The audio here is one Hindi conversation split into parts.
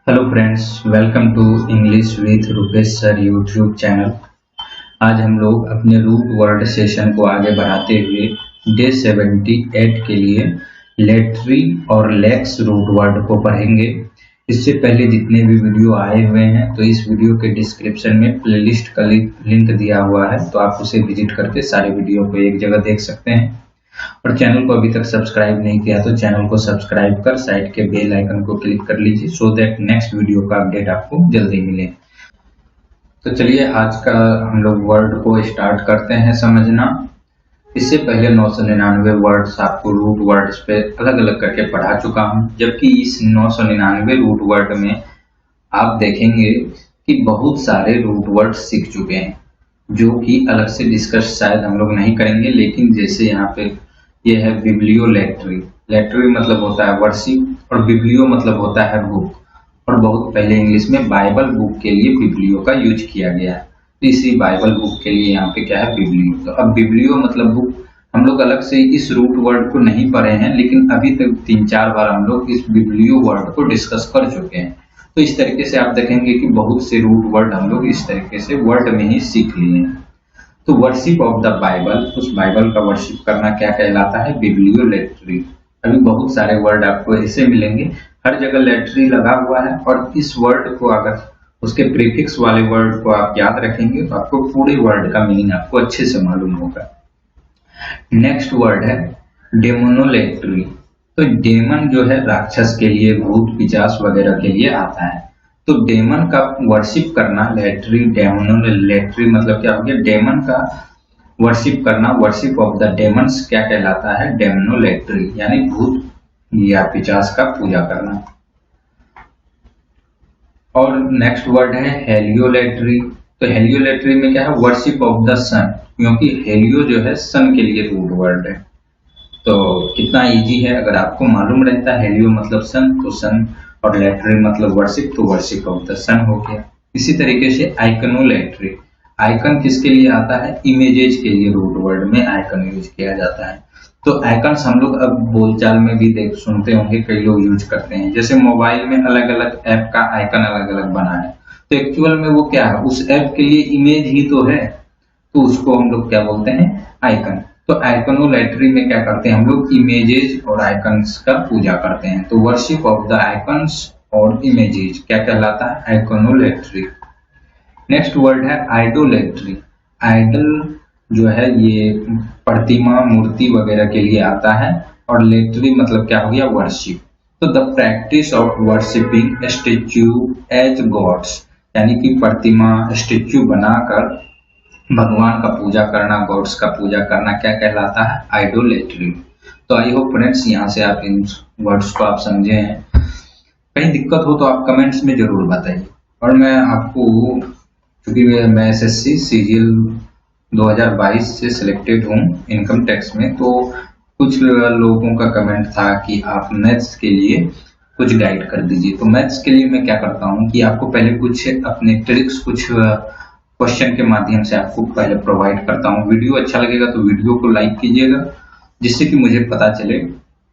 Hello friends, welcome to English with Rupesh sir YouTube channel. आज हम लोग अपने रूट वर्ड सेशन को आगे बढ़ाते हुए डे 78 के लिए लेटरी और लेक्स रूट वर्ड को पढ़ेंगे। इससे पहले जितने भी वीडियो आए हुए हैं तो इस वीडियो के डिस्क्रिप्शन में प्लेलिस्ट का लिंक दिया हुआ है, तो आप उसे विजिट करके सारे वीडियो को एक जगह देख सकते हैं। और चैनल को अभी तक सब्सक्राइब नहीं किया तो चैनल को सब्सक्राइब कर साइड के बेल आइकन को क्लिक कर लीजिए, सो दैट नेक्स्ट वीडियो का अपडेट आपको जल्दी मिले। तो चलिए आज का हम लोग वर्ड को स्टार्ट करते हैं समझना। इससे पहले 999 वर्ड्स आपको रूट वर्ड्स पे अलग अलग करके पढ़ा चुका हूं, जबकि इस 999 रूट वर्ड में आप देखेंगे कि बहुत सारे रूट वर्ड सीख चुके हैं, जो कि अलग से डिस्कस शायद हम लोग नहीं करेंगे। लेकिन जैसे यहाँ पे ये है बिब्लियोलेट्री। लेट्री मतलब होता है वर्शिप और बिब्लियो मतलब होता है बुक, और बहुत पहले इंग्लिश में बाइबल बुक के लिए बिब्लियो का यूज किया गया है। तो इसी बाइबल बुक के लिए यहाँ पे क्या है, बिब्लियो। तो अब बिब्लियो मतलब बुक, हम लोग अलग से इस रूट वर्ड को नहीं पढ़े हैं, लेकिन अभी तक 3-4 बार हम लोग इस बिब्लियो वर्ड को डिस्कस कर चुके हैं। तो इस तरीके से आप देखेंगे कि बहुत से रूट वर्ड हम लोग इस तरीके से वर्ड में ही सीख लिए हैं। तो वर्शिप ऑफ द बाइबल, उस बाइबल का वर्शिप करना क्या कहलाता है, बिब्लियोलेट्री। अभी बहुत सारे वर्ड आपको ऐसे मिलेंगे, हर जगह लेट्री लगा हुआ है, और इस वर्ड को अगर उसके प्रीफिक्स वाले वर्ड को आप याद रखेंगे तो आपको पूरे वर्ड का मीनिंग आपको अच्छे से मालूम होगा। नेक्स्ट वर्ड है डेमोनोलेट्री। तो डेमन जो है राक्षस के लिए, भूत पिशाच वगैरह के लिए आता है। तो डेमन का वर्शिप करना, लेट्री डेमोनोलेट्री मतलब क्या हो गया, डेमन का वर्शिप करना, वर्शिप ऑफ द डेमन्स क्या कहलाता है, डेमोनोलेट्री, यानी भूत या पिशाच का पूजा करना। और नेक्स्ट वर्ड है हेलियोलेट्री। तो हेलियोलेट्री में क्या है, वर्शिप ऑफ द सन, क्योंकि हेलियो जो है सन के लिए रूट वर्ड है। तो कितना इजी है, अगर आपको मालूम रहता है हेलियो मतलब सन, तो सन, और लेट्री मतलब वर्शिप, तो वर्शिप ऑफ द सन हो गया। इसी तरीके से आइकनोलेट्री, आइकन किसके लिए आता है, इमेजेस के लिए रूट वर्ड में आइकन यूज किया जाता है। तो आइकन्स हम लोग अब बोलचाल में भी देख सुनते होंगे, कई लोग यूज करते हैं। जैसे मोबाइल में अलग अलग ऐप का आइकन अलग अलग बना है, तो एक्चुअल में वो क्या है, उस ऐप के लिए इमेज ही तो है, तो उसको हम लोग क्या बोलते हैं, आइकन। तो आइकनोलेट्री में क्या करते हैं हम लोग, इमेजेस और आइकन्स का पूजा करते हैं। तो वर्शिप ऑफ द आइकन्स और इमेजेस क्या कहलाता है, आइकनोलेट्री। नेक्स्ट वर्ड है आइडोलेट्री। आइडल जो है ये प्रतिमा मूर्ति वगैरह के लिए आता है, और लेट्री मतलब क्या हो गया, वर्शिप। तो the practice of worshipping statue as gods, यानी कि प्रतिमा स्टेच्यू बनाकर भगवान का पूजा करना, गॉड्स का पूजा करना क्या कहलाता है, आइडोलेट्री। तो आई होप फ्रेंड्स यहाँ से आप इन वर्ड्स को आप समझे हैं। कहीं दिक्कत हो तो आप कमेंट्स में जरूर बताइए। और मैं आपको, क्योंकि मैं एसएससी सीजीएल 2022 से सिलेक्टेड हूँ इनकम टैक्स में, तो कुछ लोगों का कमेंट था कि आप मैथ्स के लिए कुछ गाइड कर दीजिए। तो मैथ्स के लिए मैं क्या करता हूँ कि आपको पहले कुछ अपने ट्रिक्स, कुछ क्वेश्चन के माध्यम से आपको पहले प्रोवाइड करता हूँ। वीडियो अच्छा लगेगा तो वीडियो को लाइक कीजिएगा, जिससे कि मुझे पता चले,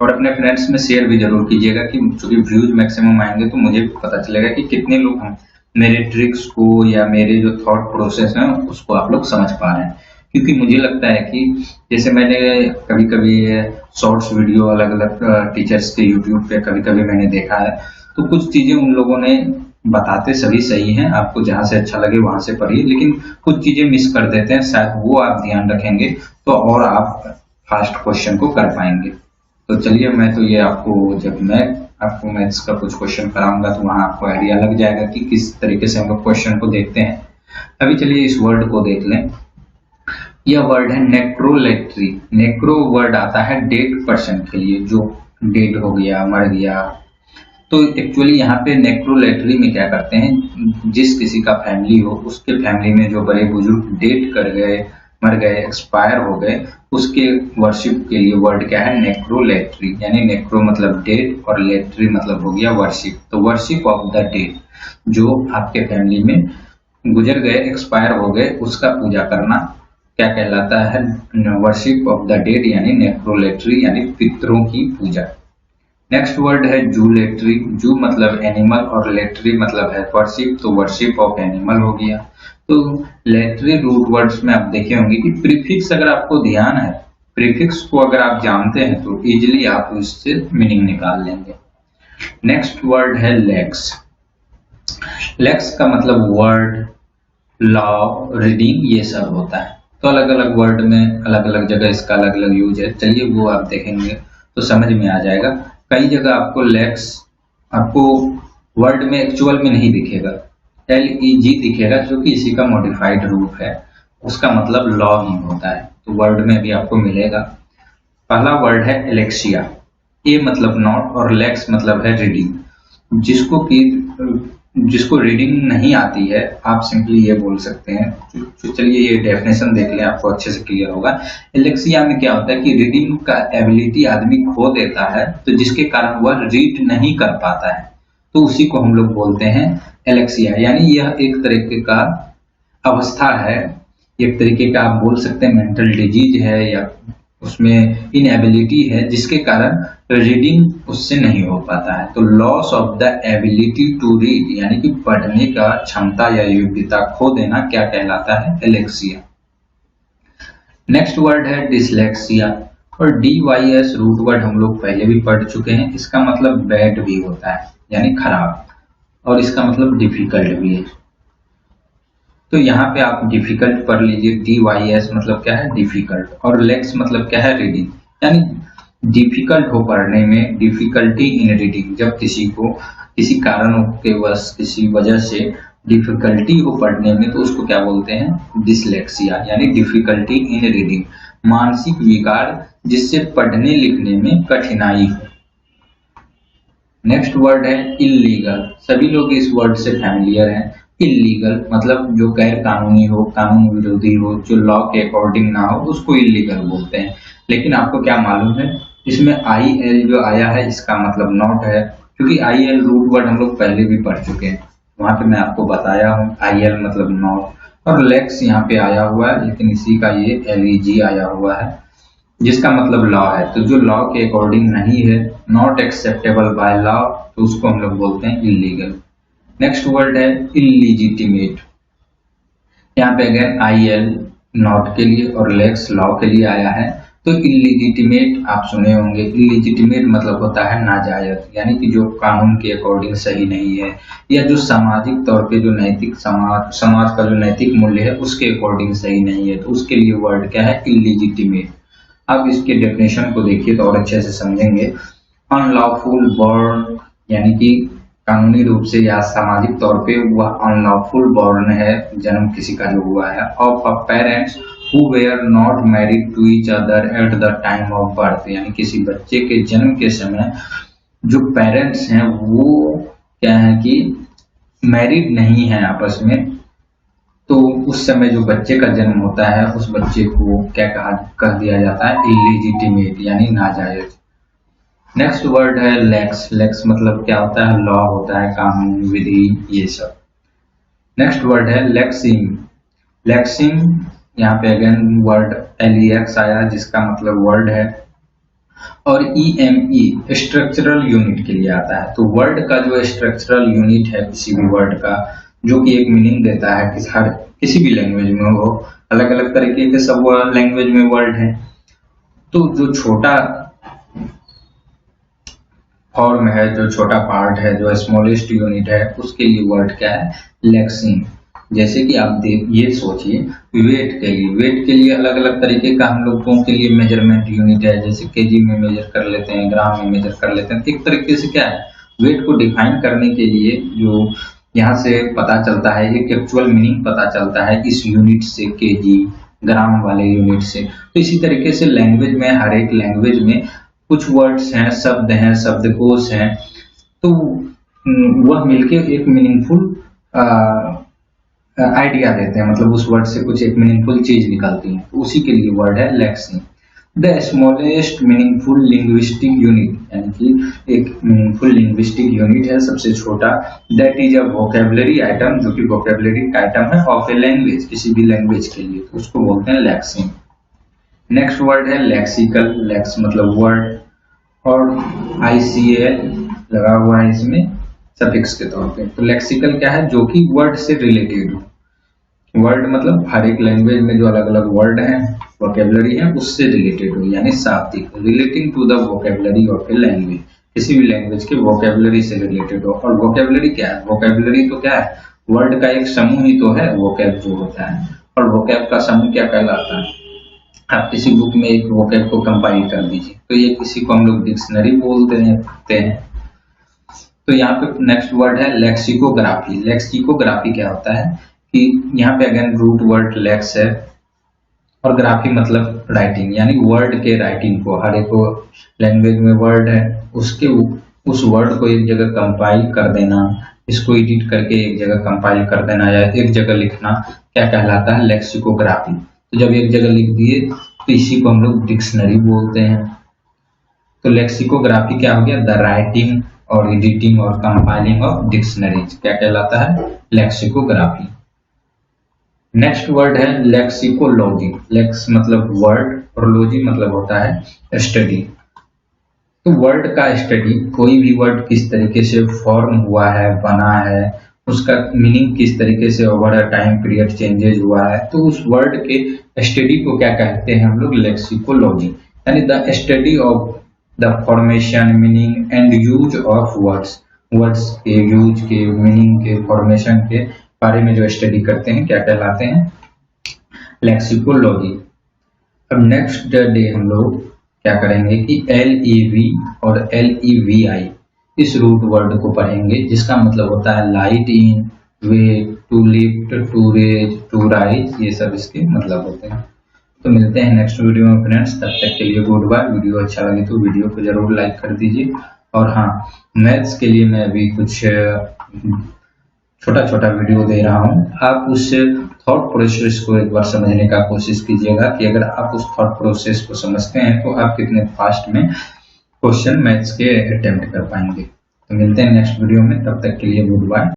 और अपने फ्रेंड्स में शेयर भी जरूर कीजिएगा, कि चूंकि व्यूज मैक्सिमम आएंगे तो मुझे भी पता चलेगा कि कितने लोग मेरे ट्रिक्स को या मेरे जो थॉट प्रोसेस है उसको आप लोग समझ पा रहे हैं। क्योंकि मुझे लगता है कि जैसे मैंने कभी कभी शॉर्ट्स वीडियो अलग अलग टीचर्स के यूट्यूब पे कभी कभी मैंने देखा है, तो कुछ चीजें उन लोगों ने बताते सभी सही हैं, आपको जहां से अच्छा लगे वहां से पढ़िए, लेकिन कुछ चीजें मिस कर देते हैं, शायद वो आप ध्यान रखेंगे तो और आप फास्ट क्वेश्चन को कर पाएंगे। तो चलिए, मैं तो ये आपको, जब मैं आपको मैथ्स का कुछ क्वेश्चन कराऊंगा तो वहां आपको आइडिया लग जाएगा कि किस तरीके से हम लोग क्वेश्चन को देखते हैं। अभी चलिए इस वर्ड को देख लें। यह वर्ड है नेक्रोलेट्री। नेक्रो वर्ड आता है डेड पर्सन के लिए, जो डेड हो गया, मर गया। तो एक्चुअली यहाँ पे नेक्रोलेट्री में क्या करते हैं, जिस किसी का फैमिली हो, उसके फैमिली में जो बड़े बुजुर्ग डेड कर गए, मर गए, एक्सपायर हो गए, उसके वर्शिप के लिए वर्ड क्या है, नेक्रोलेट्री। यानी नेक्रो मतलब डेड और लेट्री मतलब हो गया वर्शिप। तो वर्शिप ऑफ द डेड, जो आपके फैमिली में गुजर गए, एक्सपायर हो गए, उसका पूजा करना क्या कहलाता है, वर्शिप ऑफ द डेड, यानी नेक्रोलेट्री, यानी पितरों की पूजा। नेक्स्ट वर्ड है जूलेटरी। जू मतलब एनिमल और लेटरी मतलब है वर्शिप, तो वर्शिप ऑफ एनिमल हो गया। तो लेटरी रूट वर्ड्स में आप देखे होंगे कि प्रीफिक्स अगर आपको ध्यान है, प्रीफिक्स को अगर आप जानते हैं तो इजिली आप इससे मीनिंग निकाल लेंगे। नेक्स्ट वर्ड है लेक्स। लेक्स का मतलब वर्ड, लॉ, रीडिंग ये सब होता है। तो अलग अलग वर्ड में अलग अलग जगह इसका अलग अलग यूज है, चलिए वो आप देखेंगे तो समझ में आ जाएगा। कई जगह आपको लेक्स आपको वर्ड में एक्चुअल में नहीं दिखेगा, LEG दिखेगा जो कि इसी का मॉडिफाइड रूप है, उसका मतलब लॉ ही होता है, तो वर्ड में भी आपको मिलेगा। पहला वर्ड है एलेक्सिया। ए मतलब नॉट और लेक्स मतलब है रीडिंग। जिसको रीडिंग नहीं आती है आप सिंपली ये बोल सकते हैं, तो चलिए ये डेफिनेशन देख लें, आपको अच्छे से क्लियर होगा। एलेक्सिया में क्या होता है कि रीडिंग का एबिलिटी आदमी खो देता है, तो जिसके कारण वह रीड नहीं कर पाता है, तो उसी को हम लोग बोलते हैं एलेक्सिया। यानी यह एक तरीके का अवस्था है, एक तरीके का आप बोल सकते हैं मेंटल डिजीज है, या उसमें इनएबिलिटी है जिसके कारण रीडिंग उससे नहीं हो पाता है। तो loss of the ability to read यानी कि पढ़ने का क्षमता या योग्यता खो देना क्या कहलाता है? एलेक्सिया। नेक्स्ट वर्ड है डिसलेक्सिया, और DYS रूट वर्ड हम लोग पहले भी पढ़ चुके हैं। इसका मतलब बैड भी होता है यानी खराब, और इसका मतलब डिफिकल्ट भी है। तो यहाँ पे आप डिफिकल्ट पढ़ लीजिए। DYS मतलब क्या है? डिफिकल्ट, और लेक्स मतलब क्या है? रीडिंग, यानी डिफिकल्ट हो पढ़ने में, डिफिकल्टी इन रीडिंग। जब किसी को किसी कारणों के वश, किसी वजह से डिफिकल्टी हो पढ़ने में, तो उसको क्या बोलते हैं? डिसलेक्सिया, यानी डिफिकल्टी इन रीडिंग, मानसिक विकार जिससे पढ़ने लिखने में कठिनाई हो। नेक्स्ट वर्ड है इल्लीगल। सभी लोग इस वर्ड से फैमिलियर हैं। इल्लीगल मतलब जो गैर कानूनी हो, कानून विरोधी हो, जो लॉ के अकॉर्डिंग ना हो, उसको इल्लीगल बोलते हैं। लेकिन आपको क्या मालूम है, इसमें IL जो आया है इसका मतलब नॉट है, क्योंकि IL रूट वर्ड हम लोग पहले भी पढ़ चुके हैं, वहां पे मैं आपको बताया हूँ IL मतलब नॉट। और लेक्स यहाँ पे आया हुआ है, लेकिन इसी का ये LEG आया हुआ है जिसका मतलब लॉ है। तो जो लॉ के अकॉर्डिंग नहीं है, नॉट एक्सेप्टेबल बाय लॉ, तो उसको हम लोग बोलते हैं इल्लीगल। नेक्स्ट वर्ड है इलीजिटिमेट। यहाँ पे अगेन IL नॉट के लिए और लेक्स लॉ के लिए आया है। तो इलीजिटिमेट आप सुने होंगे। इलीजिटिमेट मतलब होता है नाजायज, यानी कि जो कानून के अकॉर्डिंग सही नहीं है, या जो सामाजिक तौर पे जो नैतिक समाज का जो नैतिक मूल्य है उसके अकॉर्डिंग सही नहीं है, तो उसके लिए वर्ड क्या है? इलीजिटिमेट। अब इसके डेफिनेशन को देखिए तो और अच्छे से समझेंगे। अनलॉफुल बॉर्न यानी कि कानूनी रूप से या सामाजिक तौर पे वह अनलॉफुल बॉर्न है, जन्म किसी का जो हुआ है, of a parents who were not married to each other at the time of birth, यानी किसी बच्चे के जन्म के समय जो पेरेंट्स हैं वो क्या है कि मैरिड नहीं है आपस में, तो उस समय जो बच्चे का जन्म होता है उस बच्चे को क्या कह दिया जाता है? इलीजिटिमेट, यानी नाजायज। नेक्स्ट वर्ड है लेक्स। लेक्स मतलब क्या होता है? लॉ होता है, कानून, विधि, ये सब। नेक्स्ट वर्ड है लेक्सिंग। लेक्सिंग यहाँ पे अगेन वर्ड LEX आया जिसका मतलब वर्ड है, और EME स्ट्रक्चरल यूनिट के लिए आता है। तो वर्ड का जो स्ट्रक्चरल यूनिट है किसी भी वर्ड का, जो कि एक मीनिंग देता है कि हर किसी भी लैंग्वेज में हो, अलग अलग तरीके के सब लैंग्वेज में वर्ड है। तो जो छोटा फॉर्म है, जो छोटा पार्ट है, जो स्मॉलेस्ट यूनिट है, उसके लिए वर्ड क्या है? लेक्सिंग। जैसे कि आप ये सोचिए, वेट के लिए, वेट के लिए अलग अलग तरीके का हम लोगों के लिए मेजरमेंट यूनिट है, जैसे केजी में मेजर कर लेते हैं, ग्राम में मेजर कर लेते हैं। एक तरीके से क्या है, वेट को डिफाइन करने के लिए जो यहाँ से पता चलता है, एक एक्चुअल मीनिंग पता चलता है इस यूनिट से, केजी ग्राम वाले यूनिट से। तो इसी तरीके से लैंग्वेज में, हर एक लैंग्वेज में कुछ वर्ड्स हैं, शब्द हैं, शब्दकोश हैं, तो वह मिलके एक मीनिंगफुल आइडिया देते हैं, मतलब उस वर्ड से कुछ एक मीनिंगफुल चीज निकलती है, तो उसी के लिए वर्ड है lexeme. The smallest meaningful linguistic unit, यानी कि एक मीनिंगफुल लिंग्विस्टिक यूनिट है सबसे छोटा। That is a vocabulary item, जो कि वोकेबलरी आइटम है ऑफ ए लैंग्वेज, किसी भी लैंग्वेज के लिए, तो उसको बोलते हैं लेक्सिंग। नेक्स्ट वर्ड है लेक्सिकल। लेक्स मतलब वर्ड, और ICAL लगा हुआ है इसमें सफिक्स के तौर पे। तो लेक्सिकल क्या है, जो कि वर्ड से रिलेटेड हो। वर्ड मतलब हर एक लैंग्वेज में जो अलग अलग वर्ड हैं, वोकेबलरी है, उससे रिलेटेड हो, यानी शाब्दिक, relating to the vocabulary of a language, किसी भी लैंग्वेज के वोकेबलरी से रिलेटेड हो। और वोकेबलरी क्या है, वोकेबलरी तो क्या है, वर्ड का एक समूह ही तो है वोकेब जो होता है। और वोकेब का समूह क्या कहलाता है, आप किसी बुक में एक वोकेब को कंपाइल कर दीजिए तो ये किसी को हम लोग डिक्शनरी बोलते हैं। तो यहाँ पे नेक्स्ट वर्ड है लेक्सिकोग्राफी। लेक्सिकोग्राफी क्या होता है कि यहाँ पे अगेन रूट वर्ड लेक्स है और ग्राफी मतलब राइटिंग, यानी वर्ड के राइटिंग को, हर एक लैंग्वेज में वर्ड है उसके उस वर्ड को एक जगह कंपाइल कर देना, इसको एडिट करके एक जगह कंपाइल कर देना या एक जगह लिखना क्या कहलाता है, लेक्सिकोग्राफी। तो जब एक जगह लिख दिए तो इसी को हम लोग डिक्शनरी बोलते हैं। तो लेक्सिकोग्राफी क्या हो गया, द राइटिंग और एडिटिंग और कंपाइलिंग ऑफ डिक्शनरीज क्या कहलाता है, लेक्सिकोग्राफी। नेक्स्ट वर्ड है लेक्सिकोलॉजी। लेक्स मतलब वर्ड और लॉजी मतलब होता है स्टडी। तो वर्ड का स्टडी, कोई भी वर्ड किस तरीके से फॉर्म हुआ है, बना है, उसका मीनिंग किस तरीके से over a time period changes हुआ है, तो उस वर्ड के स्टडी को क्या कहते हैं हम लोग, लेक्सिकोलॉजी, यानी the study of the formation, meaning and use of words. Words के यूज के, मीनिंग के, फॉर्मेशन के बारे में जो स्टडी करते हैं क्या कहलाते हैं, लेक्सिकोलॉजी। अब नेक्स्ट डे हम लोग क्या करेंगे कि LEV और LEVI इस रूट वर्ड को पढ़ेंगे, जिसका मतलब होता है light in, way, to lift, to raise, to rise, ये सब इसके मतलब होते हैं। तो मिलते हैं नेक्स्ट वीडियो में फ्रेंड्स, तब तक के लिए गुड बाय। वीडियो अच्छा लगे तो वीडियो को जरूर लाइक कर दीजिए। और हाँ, मैथ्स के लिए मैं अभी कुछ छोटा छोटा वीडियो दे रहा हूँ, आप उस थॉट प्रोसेस को एक बार समझने का कोशिश कीजिएगा कि अगर आप उस थॉट प्रोसेस को समझते हैं तो आप कितने फास्ट में क्वेश्चन मैथ्स के अटेम्प्ट कर पाएंगे। तो मिलते हैं नेक्स्ट वीडियो में, तब तक के लिए गुड बाय।